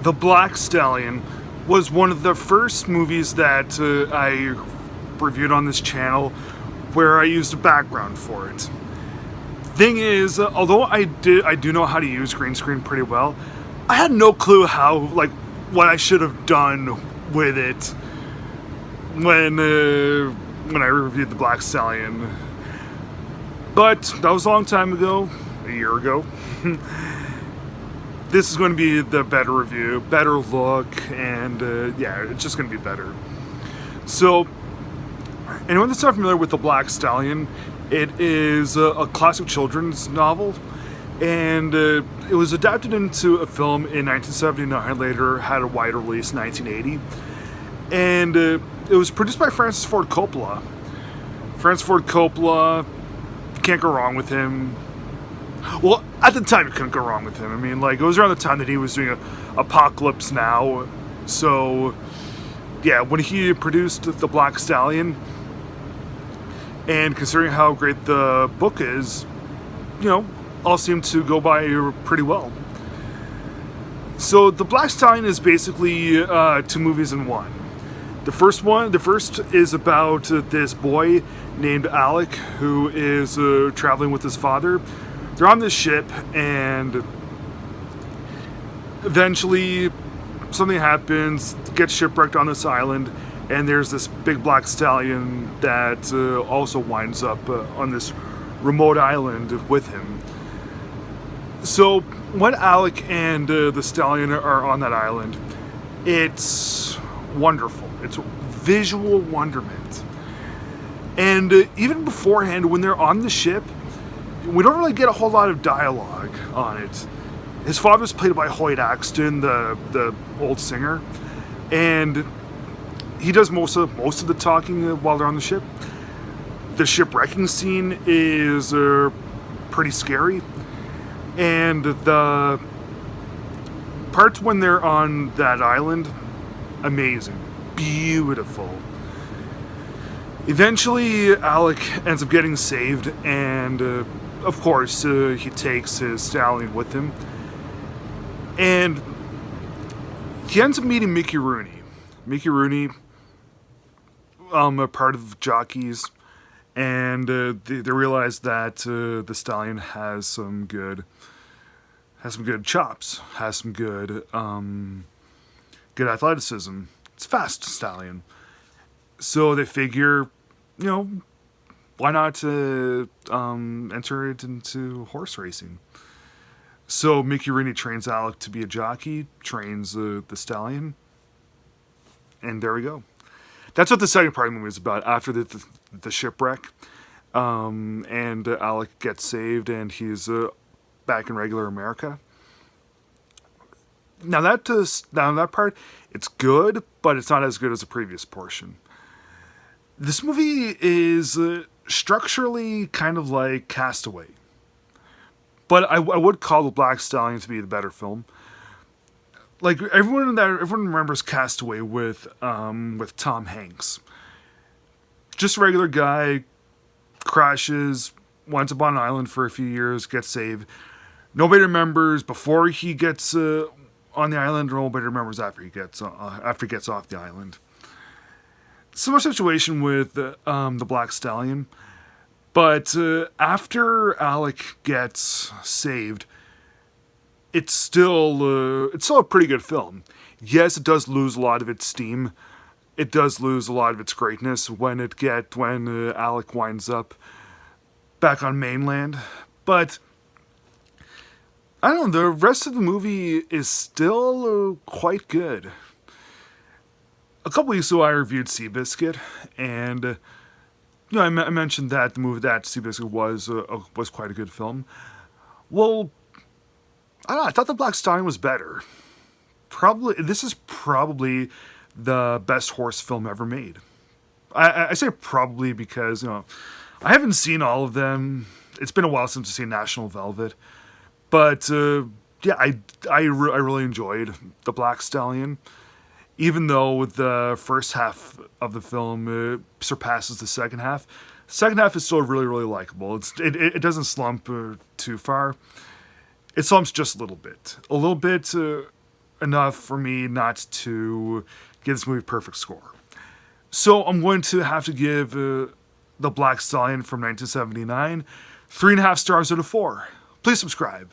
The Black Stallion was one of the first movies that I reviewed on this channel where I used a background for it. Thing is, although I do know how to use green screen pretty well, I had no clue what I should have done with it when I reviewed the Black Stallion. But that was a long time ago, a year ago. This is going to be the better review, better look, and it's just going to be better. So, anyone that's not familiar with The Black Stallion, it is a classic children's novel, and it was adapted into a film in 1979, later had a wider release in 1980, and it was produced by Francis Ford Coppola. Francis Ford Coppola, can't go wrong with him. Well, at the time, you couldn't go wrong with him. I mean, it was around the time that he was doing Apocalypse Now. So, yeah, when he produced The Black Stallion, and considering how great the book is, all seemed to go by pretty well. So, The Black Stallion is basically two movies in one. The first is about this boy named Alec who is traveling with his father. They're on this ship, and eventually something happens, gets shipwrecked on this island, and there's this big black stallion that also winds up on this remote island with him. So when Alec and the stallion are on that island, it's wonderful. It's visual wonderment. And even beforehand, when they're on the ship, we don't really get a whole lot of dialogue on it. His father's played by Hoyt Axton, the old singer, and he does most of the talking while they're on the ship. The shipwrecking scene is pretty scary, and the parts when they're on that island, amazing, beautiful. Eventually, Alec ends up getting saved, and of course, he takes his stallion with him. And he ends up meeting Mickey Rooney. Mickey Rooney, a part of Jockeys, and they realize that the stallion has some good chops, has some good athleticism. It's a fast stallion. So they figure, why not enter it into horse racing? So Mickey Rooney trains Alec to be a jockey, trains the stallion, and there we go. That's what the second part of the movie is about. After the shipwreck, and Alec gets saved, and he's back in regular America. Now that part, it's good, but it's not as good as the previous portion. This movie is structurally kind of like Castaway, but I would call The Black Stallion to be the better film. Like everyone remembers Castaway with Tom Hanks. Just a regular guy, crashes, winds up on an island for a few years, gets saved. Nobody remembers before he gets on the island, or nobody remembers after he gets off the island. Similar situation with the Black Stallion, but after Alec gets saved, it's still a pretty good film. Yes, it does lose a lot of its steam. It does lose a lot of its greatness when Alec winds up back on mainland. But I don't know, the rest of the movie is still quite good. A couple weeks ago, I reviewed Seabiscuit, and I mentioned that the movie that Seabiscuit was quite a good film. Well, I don't know, I thought The Black Stallion was better. This is probably the best horse film ever made. I say probably because I haven't seen all of them. It's been a while since I've seen National Velvet, but I really enjoyed The Black Stallion. Even though the first half of the film surpasses the second half is still really, really likable. It doesn't slump too far. It slumps just a little bit. enough for me not to give this movie a perfect score. So I'm going to have to give The Black Stallion from 1979 3.5 stars out of 4. Please subscribe.